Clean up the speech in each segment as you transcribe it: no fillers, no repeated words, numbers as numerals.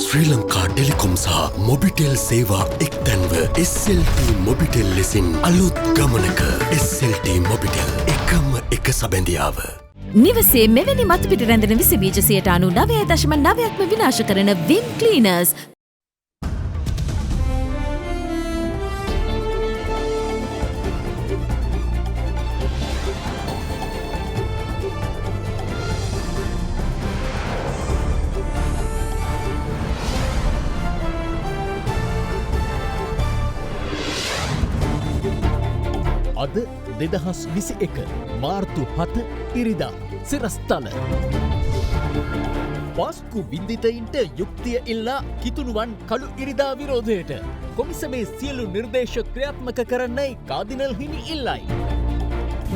ශ්‍රී Lanka Telecom සහ මොබිටෙල් සේවා එක්තැන්ව SLT Mobitel ලෙසින් අලුත් ගමනක SLT මොබිටෙල් එකම එක සබැඳියාව. නිවසේ මෙවැනි මතුපිට රැඳෙන විස බීජ 99.9%ක්ම විනාශ කරන විම් ක්ලීනර්ස්. අද 2021 මාර්තු 7 ඉරිදා සිරස්තල පාස්කු වින්දිතයින්ට යුක්තිය ඉල්ලා කිතුනුවන් කළු ඉරිදා විරෝධයට කොමිසමේ සියලු නිර්දේශ ක්‍රියාත්මක කරන්නයි කාදිනල් හිමි ඉල්ලයි.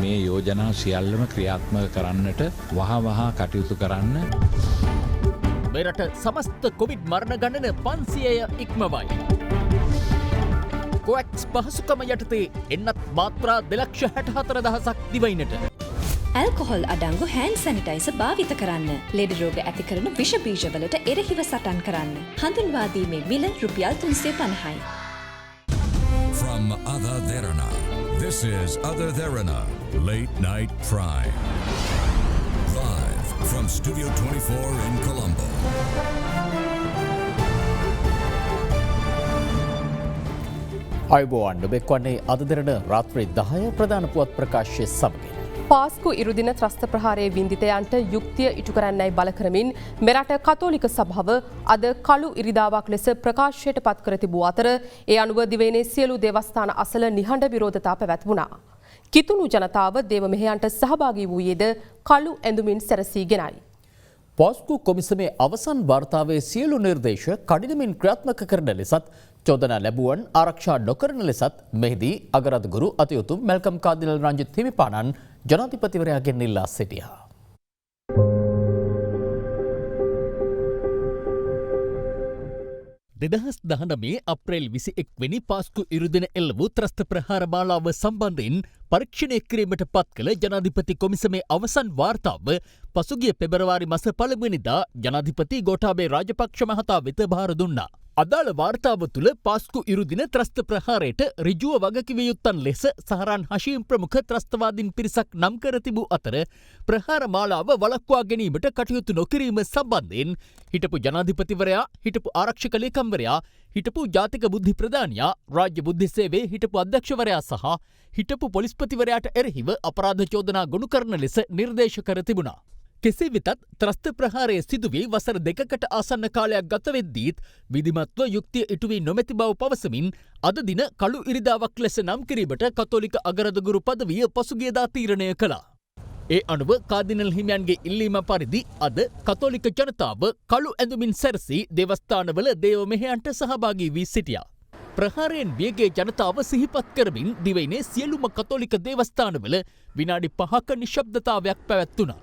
මේ යෝජනා සියල්ලම ක්‍රියාත්මක කරන්නට වහා කටයුතු කරන්න. මෙරට සමස්ත කොවිඩ් මරණ ගණන 500 ඉක්මවයි. කොවැක්ස් පහසුකම යටතේ එන්නත් මාත්‍රා 2,64,000ක් දිවයිනට. ඇල්කොහොල් අඩංගු හෑන්ඩ් සැනිටයිසර් භාවිත කරන්න. ලෙඩ රෝග ඇති කරන විෂ බීජවලට එරෙහිව සටන් කරන්න. හඳුන්වා දීමේ මිල රුපියල් 350යි. From Ada Derana, this is Ada Derana, Late Night Prime. Live from Studio 24 in Colombo. අයිබෝවන් ඔබෙක්වන්නේ අද දෙරණ රාත්‍රී 10 ප්‍රධාන පුවත් ප්‍රකාශය සමගින්. පාස්කු ඉරුදින ත්‍රස්ත ප්‍රහාරයේ වින්දිතයන්ට යුක්තිය ඉටු කරන්නයි බල කරමින් මෙරට කතෝලික සභාව අද කළු ඉරිදාවක් ලෙස ප්‍රකාශයට පත් කර තිබූ අතර ඒ අනුව දිවයිනේ සියලු දේවස්ථාන අසල නිහඬ විරෝධතා පැවැත්වුණා. කිතුණු ජනතාව දේව මෙහෙයන්ට සහභාගී වූයේද කළු ඇඳුමින් සැරසීගෙනයි. පාස්කු කොමිසමේ අවසන් වාර්තාවේ සියලු නිර්දේශ කඩිනමින් ක්‍රියාත්මක කරන ලෙසත් චෝදනා ලැබුවන් ආරක්ෂා නොකරන ලෙසත් මෙහිදී අගරාධගුරු අතිඋතුම් මැල්කම් කාදිනල් රංජිත් හිමිපාණන් ජනාධිපතිවරයාගෙන් ඉල්ලා සිටියා. දෙදහස් 19 අප්‍රේල් 21 වෙනි පාස්කු ඉරුදින එල්ල වූ ත්‍රස්ත ප්‍රහාර මාලාව සම්බන්ධයෙන් පරීක්ෂණය කිරීමට පත් කළ ජනාධිපති කොමිසමේ අවසන් වාර්තාව පසුගිය පෙබරවාරි මාස 1 වෙනිදා ජනාධිපති ගෝඨාභය රාජපක්ෂ මහතා වෙත භාර දුන්නා. අදාළ වාර්තාව තුළ පාස්කු ඉරුදින ත්‍රස්ත ප්‍රහාරයට ඍජුව වගකිව යුත්තන් ලෙස සහරන් හෂීම් ප්‍රමුඛ ත්‍රස්තවාදීන් පිරිසක් නම් කර තිබූ අතර ප්‍රහාර මාලාව වළක්වා ගැනීමට කටයුතු නොකිරීම සම්බන්ධයෙන් හිටපු ජනාධිපතිවරයා, හිටපු ආරක්ෂක ලේකම්වරයා, හිටපු ජාතික බුද්ධි ප්‍රධානියා, රාජ්‍ය බුද්ධි සේවයේ හිටපු අධ්‍යක්ෂවරයා සහ හිටපු පොලිස්පතිවරයාට එරෙහිව අපරාධ චෝදනා ගොනු කරන ලෙස නිර්දේශ කර තිබුණා. කෙසේ වෙතත් ත්‍රස්ත ප්‍රහාරය සිදුවී වසර 2කට ආසන්න කාලයක් ගත වෙද්දීත් විධිමත්ව යුක්තිය ඉටු වී නොමැති බව පවසමින් අද දින කළු ඉරිදාවක් ලෙස නම් කිරීමට කතෝලික අගරාධගුරු පදවිය පසුගියදා තීරණය කළා. ඒ අනුව කාදිනල් හිමියන්ගේ ඉල්ලීම පරිදි අද කතෝලික ජනතාව කළු ඇඳුමින් සැරසී දේවස්ථානවල දේව මෙහෙයන්ට සහභාගී වී සිටියා. ප්‍රහාරයෙන් බියගේ ජනතාව සිහිපත් කරමින් දිවයිනේ සියලුම කතෝලික දේවස්ථානවල විනාඩි 5ක නිශ්ශබ්දතාවයක් පැවැත්වුණා.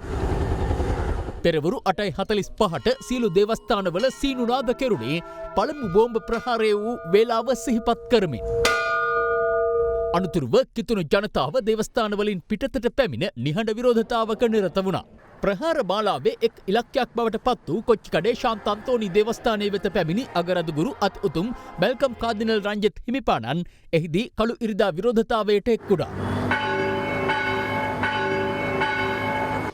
පෙරවරු 8:45ට සියලු දේවස්ථානවල සීනුනාද කෙරුණේ පළමු බෝම්බ ප්‍රහාරය වූ වේලාව සිහිපත් කරමින්. අනතුරුව කිතුණු ජනතාව දේවස්ථානවලින් පිටතට පැමිණ නිහඬ විරෝධතාවක නිරත වුණා. ප්‍රහාර මාලාවේ එක් ඉලක්කයක් බවට පත් වූ කොච්චිකඩේ ශාන්ත අන්තෝනි දේවස්ථානයේ වෙත පැමිණි අගරාධගුරු අතිඋතුම් මැල්කම් කාදිනල් රංජිත් හිමිපාණන් එහිදී කළු ඉරිදා විරෝධතාවයට එක් වුණා.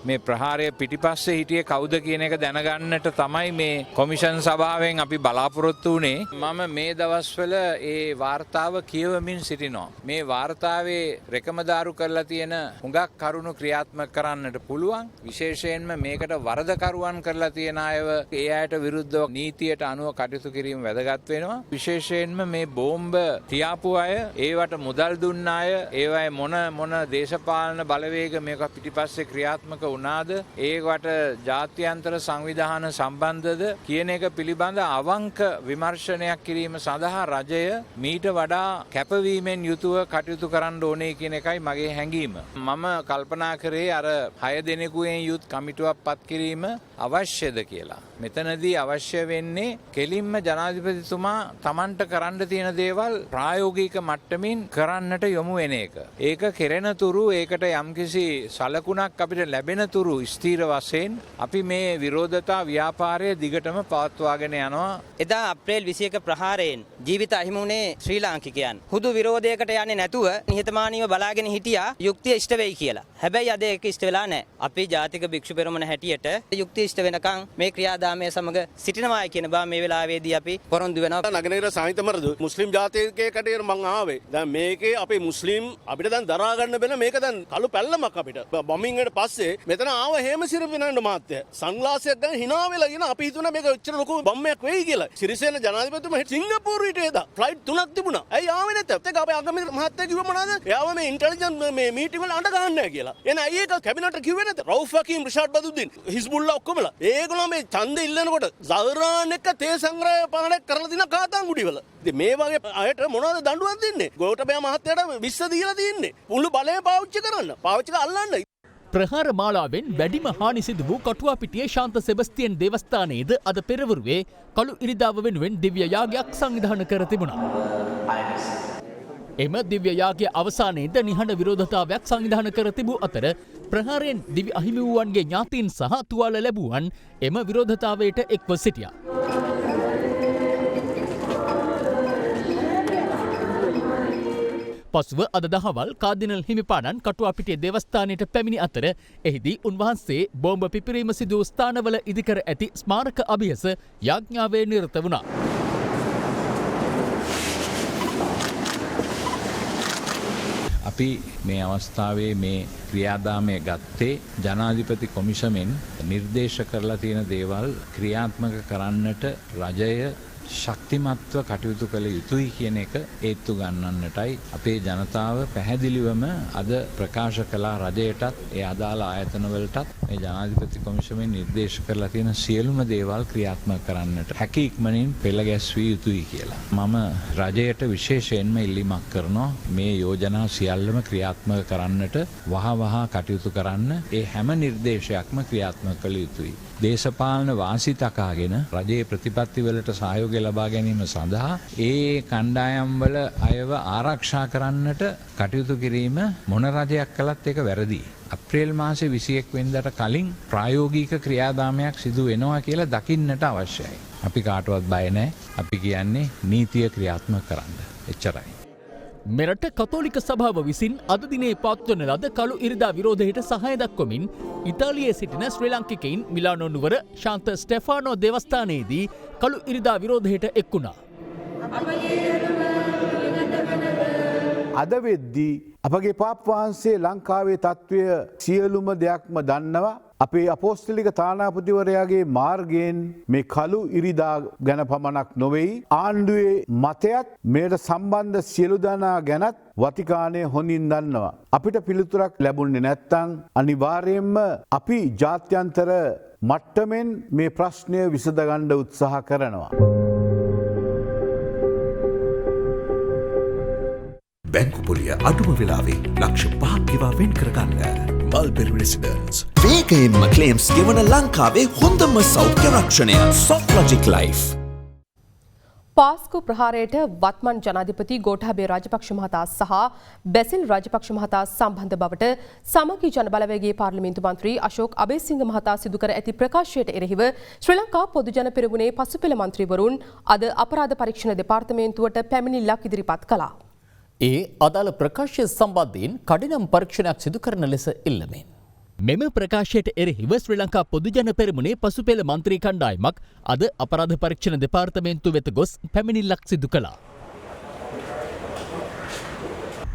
මේ ප්‍රහාරය පිටිපස්සේ හිටියේ කවුද කියන එක දැනගන්නට තමයි මේ කොමිෂන් සභාවෙන් අපි බලාපොරොත්තු වුණේ. මම මේ දවස්වල ඒ වාර්තාව කියවමින් සිටිනවා. මේ වාර්තාවේ රෙකමදාරු කරලා තියෙන හුඟක් කරුණු ක්‍රියාත්මක කරන්නට පුළුවන්. විශේෂයෙන්ම මේකට වරදකරුවන් කරලා තියෙන අයව ඒ අයට විරුද්ධව නීතියට අනුව කටයුතු කිරීම වැදගත් වෙනවා. විශේෂයෙන්ම මේ බෝම්බ තියාපු අය, ඒවට මුදල් දුන්න අය, ඒවයි මොන දේශපාලන බලවේග මේක පිටිපස්සේ ක්‍රියාත්මක වුණාද, ඒකට ජාත්‍යන්තර සංවිධාන සම්බන්ධද කියන එක පිළිබඳ අවංක විමර්ශනයක් කිරීම සඳහා රජය මීට වඩා කැපවීමෙන් යුතුව කටයුතු කරන්න ඕනේ කියන එකයි මගේ හැඟීම. මම කල්පනා කරේ අර 6 දෙනෙකුෙන් යුත් කමිටුවක් පත් කිරීම අවශ්‍යද කියලා. මෙතනදී අවශ්‍ය වෙන්නේ කෙලින්ම ජනාධිපතිතුමා Tamanට කරන්න තියෙන දේවල් ප්‍රායෝගික මට්ටමින් කරන්නට යොමු වෙන එක. ඒක කෙරෙන තුරු ඒකට යම්කිසි සලකුණක් අපිට ලැබෙන එන්නතුරු ස්ථීර වශයෙන් අපි මේ විරෝධතා ව්‍යාපාරය දිගටම පවත්වාගෙන යනවා. එදා අප්‍රේල් 21 ප්‍රහාරයෙන් ජීවිත අහිමි වුණේ ශ්‍රී ලාංකිකයන්. හුදු විරෝධයකට යන්නේ නැතුව නිහතමානීව බලාගෙන හිටියා යුක්තිය ඉෂ්ට වෙයි කියලා. හැබැයි අද ඒක ඉෂ්ට වෙලා නැහැ. අපි ජාතික භික්ෂු පෙරමුණ හැටියට යුක්තිය ඉෂ්ට වෙනකන් මේ ක්‍රියාදාමය සමග සිටිනවා කියන බව මේ වෙලාවේදී අපි පොරොන්දු වෙනවා. නගරේ සාහිත්‍ය මරදු මුස්ලිම් ජාතිකයකට මං ආවේ. දැන් මේකේ අපේ මුස්ලිම් අපිට දැන් දරා ගන්න බැල මේක දැන් කළු පැල්ලමක් අපිට. බොමින් එකට පස්සේ මෙතන ආව හේමසිරි විනන්ද මහත්තයා. සන්ග්ලාසයක් ගන්න hina වෙලා කියන අපි හිතුණා මේක එච්චර ලොකු බම්මයක් වෙයි කියලා. සිරිසේන ජනාධිපතිතුමා සිංගප්පූරුවට එදා ෆ්ලයිට් 3ක් තිබුණා. ඇයි ආවේ නැත්තේ? ඒක අපේ අගමැති මහත්තයා කිව්ව මොනවාද? එයාව මේ ඉන්ටෙලිජන්ස් මේ මීටින් වල අඬ ගහන්න නැහැ කියලා. එහෙනම් ඇයි ඒක කැබිනට් කිව්වේ නැත්තේ? රවුෆ් හකීම් රිෂාඩ් බදුද්දීන් හිස්බුල්ලා ඔක්කොමලා. ඒගොල්ලෝ මේ ඡන්දෙ ඉල්ලනකොට සහරාන් එක්ක තේ සංග්‍රහය පාඩයක් කරලා දින කාතාංගුඩිවල. ඉතින් මේ වගේ අයට මොනවද දඬුවම් දෙන්නේ? ගෝඨබය මහත්තයාට 20 දීලා තියෙන්නේ. මුළු බලය පාවිච්චි කරන්න. පාවිච්චි කරලා අල්ලන්න. ප්‍රහාර මාලාවෙන් වැඩිම හානි සිදු වූ කටුවාපිටියේ ශාන්ත සෙබස්තියන් දේවස්ථානයේද අද පෙරවරුවේ කළු ඉරිදාව වෙනුවෙන් දිව්‍ය යාගයක් සංවිධානය කර තිබුණා. එම දිව්‍ය යාගයේ අවසානයේද නිහඬ විරෝධතාවයක් සංවිධානය කර තිබූ අතර ප්‍රහාරයෙන් දිවි අහිමි වූවන්ගේ ඥාතීන් සහ තුවාල ලැබුවන් එම විරෝධතාවයට එක්ව සිටියා. පසුව අද දහවල් කාදිනල් හිමිපාණන් කටුවාපිටිය දේවස්ථානයට පැමිණි අතර එහිදී උන්වහන්සේ බෝම්බ පිපිරීම සිදු වූ ස්ථානවල ඉදිකර ඇති ස්මාරක අභියස යාඥාවේ නිරත වුණා. අපි මේ අවස්ථාවේ මේ ක්‍රියාදාමය ගත්තේ ජනාධිපති කොමිෂමෙන් නිර්දේශ කරලා තියෙන දේවල් ක්‍රියාත්මක කරන්නට රජය ශක්තිමත්ව කටයුතු කළ යුතුයි කියන එක ඒත්තු ගන්නන්නටයි අපේ ජනතාව පැහැදිලිවම අද ප්‍රකාශ කළා රජයටත් ඒ අදාළ ආයතනවලටත් මේ ජනාධිපති කොමිෂමෙන් නිර්දේශ කරලා තියෙන සියලුම දේවල් ක්‍රියාත්මක කරන්නට හැකි ඉක්මනින් පෙළ ගැස්විය යුතුයි කියලා. මම රජයට විශේෂයෙන්ම ඉල්ලීමක් කරනවා මේ යෝජනා සියල්ලම ක්‍රියාත්මක කරන්නට වහ කටයුතු කරන්න ඒ හැම නිර්දේශයක්ම ක්‍රියාත්මක කළ යුතුයි. දේශපාලන වාසි තකාගෙන රජයේ ප්‍රතිපත්තිවලට සහයෝගය ලබා ගැනීම සඳහා ඒ කණ්ඩායම්වල අයව ආරක්ෂා කරන්නට කටයුතු කිරීම මොන රජයක් කළත් ඒක වැරදි. අප්‍රේල් මාසේ 21 වෙනිදාට කලින් ප්‍රායෝගික ක්‍රියාදාමයක් සිදු වෙනවා කියලා දකින්නට අවශ්‍යයි. අපි කාටවත් බය නැහැ. අපි කියන්නේ නීතිය ක්‍රියාත්මක කරන්න. එච්චරයි. මෙරට කතෝලික සභාව විසින් අද දිනේ පවත්වන ලද කළු ඉරිදා විරෝධයට සහාය දක්වමින් ඉතාලියේ සිටින ශ්‍රී ලාංකිකයින් මිලානෝ නුවර ශාන්ත ස්ටෙෆානෝ දේවස්ථානයේදී කළු ඉරිදා විරෝධයට එක් වුණා. අද වෙද්දී අපගේ පාප් වහන්සේ ලංකාවේ තත්ත්වය සියලුම දෙයක්ම දන්නවා. අපේ අපෝස්තලික තානාපතිවරයාගේ මාර්ගයෙන් මේ කළු ඉරිදා ගැන පමණක් නොවෙයි. ආණ්ඩුවේ මතයත් මෙයට සම්බන්ධ සියලු දෙනා ගැනත් වතිකානය හොඳින් දන්නවා. අපිට පිළිතුරක් ලැබුණේ නැත්තං අනිවාර්යයෙන්ම අපි ජාත්‍යන්තර මට්ටමෙන් මේ ප්‍රශ්නය විසඳගන්න උත්සාහ කරනවා. බැංකු පොලිය අඩුම වෙලාවේ ලක්ෂ 5ක් ගෙවා වෙන් කරගන්න. Mulberry residence. වේගයෙන්ම ක්ලේම්ස් ගෙවන ලංකාවේ හොඳම සෞඛ්‍ය රක්ෂණය සොෆ්ලොජික් ලයිෆ්. පාස්කු ප්‍රහාරයට වත්මන් ජනාධිපති ගෝඨාභය රාජපක්ෂ මහතා සහ බැසිල් රාජපක්ෂ මහතා සම්බන්ධ බවට සමගි ජන බලවේගයේ පාර්ලිමේන්තු මන්ත්‍රී අශෝක් අබේසිංහ මහතා සිදු කර ඇති ප්‍රකාශයට එරෙහිව ශ්‍රී ලංකා පොදු ජන පෙරමුණේ පසුපෙළ මන්ත්‍රීවරුන් අද අපරාධ පරීක්ෂණ දෙපාර්තමේන්තුවට පැමිණිල්ලක් ඉදිරිපත් කළා. ඒ අදාළ ප්‍රකාශය සම්බන්ධයෙන් කඩිනම් පරීක්ෂණයක් සිදු කරන ලෙස ඉල්ලමින්. මෙම ප්‍රකාශයට එරෙහිව ශ්‍රී ලංකා පොදුජන පෙරමුණේ පසුපෙළ මන්ත්‍රී කණ්ඩායමක් අද අපරාධ පරීක්ෂණ දෙපාර්තමේන්තුව වෙත ගොස් පැමිණිල්ලක් සිදු කළා.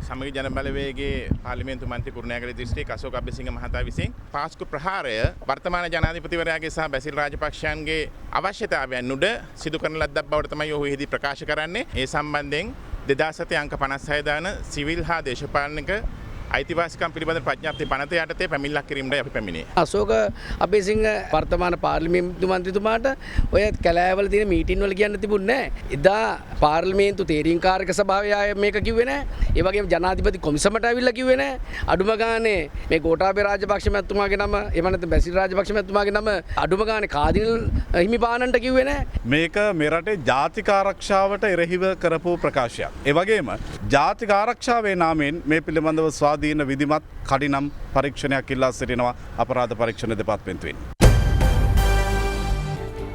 සමගි ජන බලවේගයේ පාර්ලිමේන්තු මන්ත්‍රී කුරුණෑගල දිස්ත්‍රික්ක අශෝක අබේසිංහ මහතා විසින් පාස්කු ප්‍රහාරය වර්තමාන ජනාධිපතිවරයාගේ සහ බැසිල් රාජපක්ෂයන්ගේ අවශ්‍යතාවයන් උඩ සිදු කරන ලද්දක් බවට තමයි ඔහු එහිදී ප්‍රකාශ කරන්නේ. ඒ සම්බන්ධයෙන් 2007 අංක 56 දාන සිවිල් හා දේශපාලනික අයිතිවාසිකම් පිළිබඳ ප්‍රඥාප්ති පනත යටතේ පැමිණිල්ලක් කිරීමටයි අපි පැමිණියේ. අශෝක අබේසිංහ වර්තමාන පාර්ලිමේන්තු මන්ත්‍රීතුමාට ඔය කැලෑවල තියෙන මීටින් වල කියන්න තිබුණේ නැහැ. එදා පාර්ලිමේන්තු තේරීම්කාරක සභාවේ ආය මේක කිව්වේ නැහැ. ඒ වගේම ජනාධිපති කොමිසමට ඇවිල්ලා කිව්වේ නැහැ. අඩුම ගානේ මේ ගෝඨාභය රාජපක්ෂ මැතිතුමාගේ නම එහෙම නැත්නම් බැසිල් රාජපක්ෂ මැතිතුමාගේ නම අඩුම ගානේ කාදිනල් හිමිපාණන්ට කිව්වේ නැහැ. මේක මේ රටේ ජාතික ආරක්ෂාවට එරෙහිව කරපු ප්‍රකාශයක්. ඒ වගේම ජාතික ආරක්ෂාවේ නාමයෙන් මේ පිළිබඳව ස්වාධීන විධිමත් කඩිනම් පරීක්ෂණයක් ඉල්ලා සිටිනවා අපරාධ පරීක්ෂණ දෙපාර්තමේන්තුවෙන්.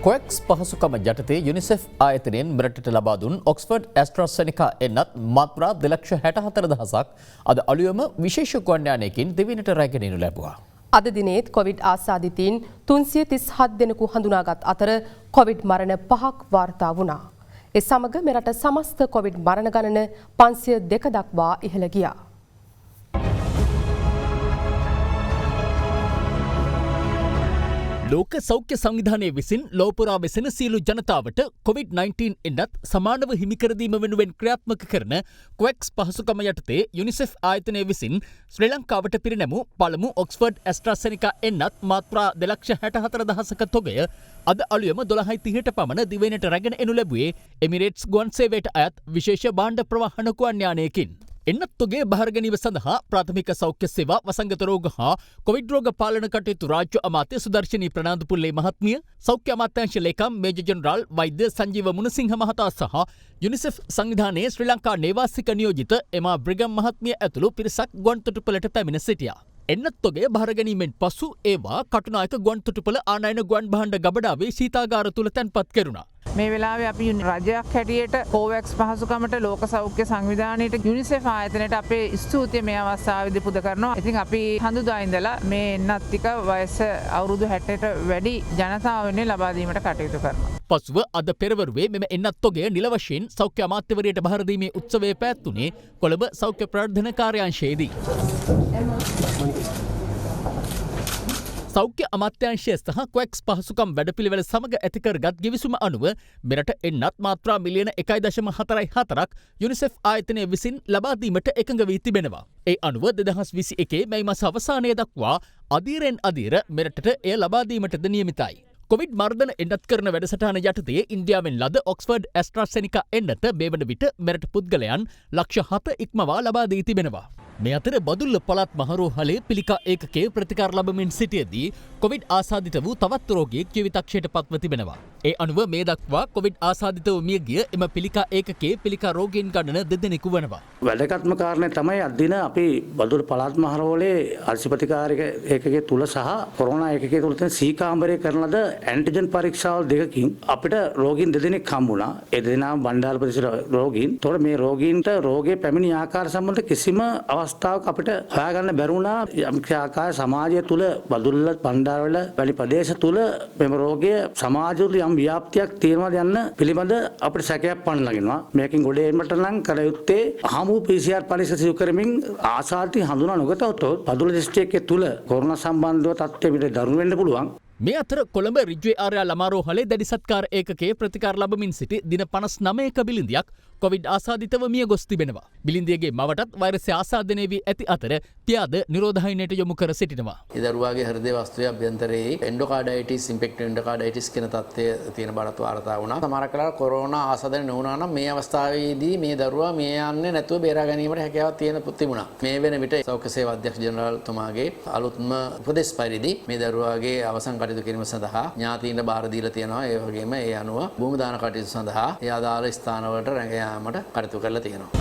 කොක්ස් පහසුකම යටතේ යුනිසෙෆ් ආයතනයෙන් මෙරටට ලබා දුන් ඔක්ස්ෆර්ඩ් ඇස්ට්‍රාසෙනිකා එන්නත් මාත්‍රා 2,64,000ක් අද අලුයම විශේෂ ගුවන් යානයකින් දෙවිනට රැගෙන එනු ලැබුවා. අද දිනේත් කොවිඩ් ආසාදිතයින් 337 දෙනෙකු හඳුනාගත් අතර කොවිඩ් මරණ 5ක් වාර්තා වුණා. ඒ සමග මෙරට සමස්ත කොවිඩ් මරණ ගණන 502 දක්වා ඉහළ ගියා. ලෝක සෞඛ්‍ය සංවිධානය විසින් ලෝපුරා වෙසෙන සියලු ජනතාවට COVID-19 එන්නත් සමානව හිමිකරදීම වෙනුවෙන් ක්‍රියාත්මක කරන කොක්ස් පහසුකම යටතේ යුනිසෙෆ් ආයතනය විසින් ශ්‍රී ලංකාවට පිරිනැමු පළමු ඔක්ස්ෆර්ඩ් ඇස්ට්‍රාසෙනිකා එන්නත් මාත්‍රා 2,64,000ක තොගය අද අලුයම 12:30ට පමණ දිවයිනට රැගෙන එනු ලැබුවේ එමිරේට්ස් ගුවන් සේවයට අයත් විශේෂ භාණ්ඩ ප්‍රවාහන ගුවන් යානයකින්. එන්නත් තොගේ බහර ගැනීම සඳහා ප්‍රාථමික සෞඛ්‍ය සේවා වසංගත රෝග හා කොවිඩ් රෝග පාලන කටයුතු රාජ්‍ය අමාත්‍ය සුදර්ශනී ප්‍රනාන්දුපුල්ලේ මහත්මිය, සෞඛ්‍ය අමාත්‍යාංශ ලේකම් මේජර් ජෙනරාල් වෛද්‍ය සංජීව මුණසිංහ මහතා සහ යුනිසෙෆ් සංවිධානයේ ශ්‍රී ලංකා නේවාසික නියෝජිත එමා බ්‍රිගම් මහත්මිය ඇතුළු පිරිසක් ගුවන් තොටුපළට පැමිණ සිටියා. එන්නත් තොගේ බහර ගැනීමෙන් පසු ඒවා කටුනායක ගුවන් තොටුපළ ආනයන ගුවන් භාණ්ඩ ගබඩාවේ ශීතාගාර තුල තැන්පත් කෙරුණා. මේ වෙලාවේ අපි රජයක් හැටියට කෝවැක්ස් පහසුකමට ලෝක සෞඛ්‍ය සංවිධානයට යුනිසෙෆ් ආයතනයට අපේ ස්තුතිය මේ අවස්ථාවේදී පුද කරනවා. ඉතින් අපි හඳුදා ඉඳලා මේ එන්නත් ටික වයස අවුරුදු 60ට වැඩි ජනතාව වෙනුවෙන් ලබා දීමට කටයුතු කරනවා. පසුව අද පෙරවරුවේ මෙම එන්නත් තොගය නිල වශයෙන් සෞඛ්‍ය අමාත්‍යවරියට බහර දීමේ උත්සවය පැවැත්වුණේ කොළඹ සෞඛ්‍ය ප්‍රවර්ධන කාර්යාංශයේදී. සෞඛ්‍ය අමාත්‍යාංශය සහ කොක්ස් පහසුකම් වැඩපිළිවෙල සමග ඇතිකරගත් ගිවිසුම අනුව මෙරට එන්නත් මාත්‍රා මිලියන 1.44ක් යුනිසෙෆ් ආයතනය විසින් ලබා දීමට එකඟ වී තිබෙනවා. ඒ අනුව 2021 මැයි මාස අවසානය දක්වා අදීරෙන් අදීර මෙරටට එය ලබා දීමටද නියමිතයි. කොවිඩ් මර්ධන එන්නත් කරන වැඩසටහන යටතේ ඉන්දියාවෙන් ලද ඔක්ස්ෆර්ඩ් ඇස්ට්‍රාසෙනිකා එන්නත මේ වන විට මෙරට පුද්ගලයන් ලක්ෂ 7 ඉක්මවා ලබා දී තිබෙනවා. මේ අතර බදුල්ල පළාත් මහරෝහලේ පිළිකා ඒකකයේ ප්‍රතිකාර ලබමින් සිටියදී කොවිඩ් ආසාදිත වූ තවත් රෝගියෙක් ජීවිතක්ෂයට පත්ව තිබෙනවා. ඒ අනුව මේ දක්වා කොවිඩ් ආසාදිතව මිය ගිය එම පිළිකා ඒකකයේ පිළිකා රෝගීන් ගණන 2 දෙනෙකු වනවා. වැදගත්ම කාරණය තමයි අද දින අපි බදුල්ල පළාත් මහරෝහලේ අල්සිපතිකාරික ඒකකයේ තුල සහ කොරෝනා ඒකකයේ තුල තියෙන සී කාමරයේ කරන ලද ඇන්ටිජන් පරීක්ෂාවල් දෙකකින් අපිට රෝගීන් 2 දෙනෙක් හම්බුණා. ඒ දෙනා බණ්ඩාර ප්‍රදේශ රෝගීන්. ඒතකොට මේ රෝගීන්ට රෝගේ පැමිණි ආකාර සම්බන්ධ කිසිම අවස්ථාවක අපිට හොයාගන්න බැරි වුණා. යම් ආකාර සමාජය තුල බදුල්ල බණ්ඩාරවල වැනි ප්‍රදේශ තුල මෙම රෝගය සමාජ තුල යම් ව්‍යාප්තියක් තියෙනවාද යන්න පිළිබඳ අපිට සැකයක් පන්න ලගිනවා. මේකෙන් ගොඩ එීමට නම් කල යුත්තේ හමු PCR පරීක්ෂා සිදු කරමින් ආසාදිත හඳුනා නොගතොත් බදුල්ල දිස්ත්‍රික්කයේ තුල කොරෝනා සම්බන්ධව තත්ත්වය පිට දරුණු වෙන්න පුළුවන්. මේ අතර කොළඹ රිජ්වේ ආර්යා ළමාරෝහලේ දැඩි සත්කාර ඒකකයේ ප්‍රතිකාර ලබමින් සිටි දින 59ක බිලින්දියක් කොවිඩ් ආසාදිතව මිය ගොස් තිබෙනවා. බිලින්දියගේ මවටත් වෛරසය ආසාදනය වී ඇති අතර පියාද නිරෝධායනයට යොමු කර සිටිනවා. ඒ දරුවාගේ හෘද වස්තුවේ අභ්‍යන්තරයේ එන්ඩෝකාඩයිටිස් ඉන්ෆෙක්ටඩ් එන්ඩෝකාඩයිටිස් කියන තත්ත්වය තියෙන බවට වාර්තා වුණා. සමහර කලාවට කොරෝනා ආසාදනය නොවුණා නම් මේ අවස්ථාවේදී මේ දරුවා මිය යන්නේ නැතුව බේරා ගැනීමට හැකියාවක් තියෙන තිබුණා. මේ වෙන විට සෞඛ්‍ය සේවා අධ්‍යක්ෂ ජෙනරාල්තුමාගේ අලුත්ම උපදෙස් පරිදි මේ දරුවාගේ අවසන් කටයුතු කිරීම සඳහා ඥාතීන්ට බාර දීලා තියෙනවා. ඒ වගේම ඒ අනුව භූමි දාන කටයුතු සඳහා ඒ අදාළ ස්ථානවලට රැගෙන යාමට කටයුතු කරලා තියෙනවා.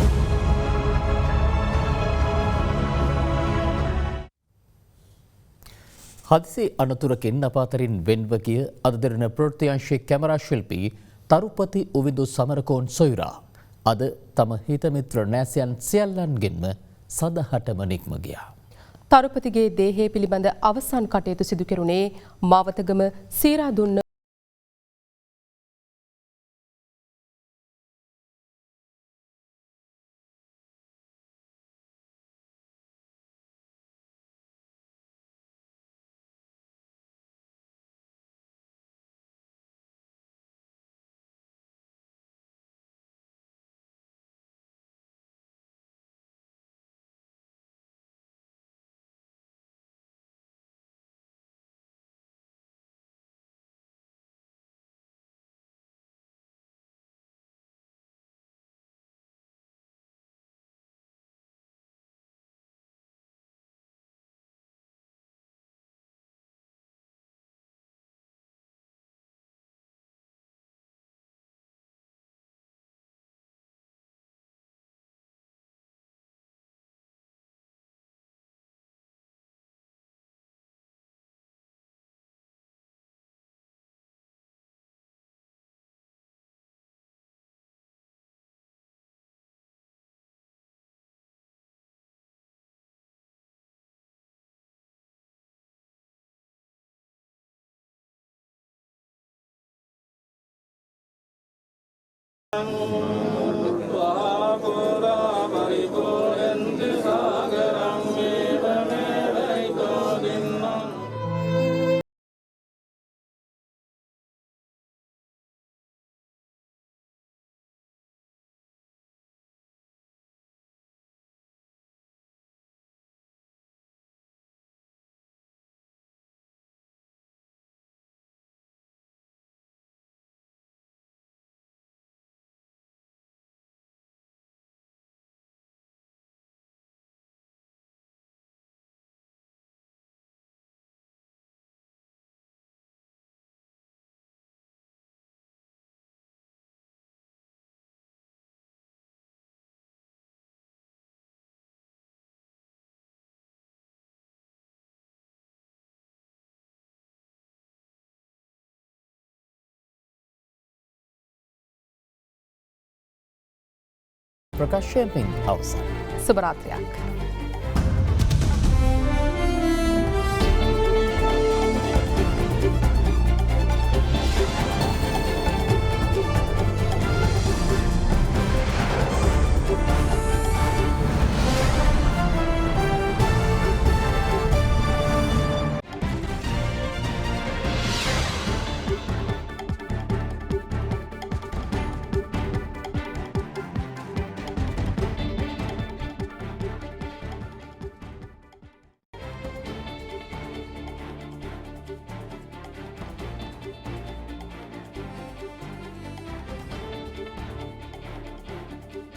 හදිසි අනතුරකින් අපාතරින් වෙන්ව ගිය අද දෙරණ ප්‍රවෘත්තියංශයේ කැමරා ශිල්පී තරුපති උවිදු සමරකෝන් සොයුරා අද තම හිතමිත්‍ර නෑසයන් සියල්ලන්ගෙන්ම සදහටම නික්ම ගියා. තරුපතිගේ දේහය පිළිබඳ අවසන් කටයුතු සිදු කෙරුණේ මාවතගම සීරාදුන්න ප්‍රකාශයෙන් අවසන්. සුබරාත්‍රයක්.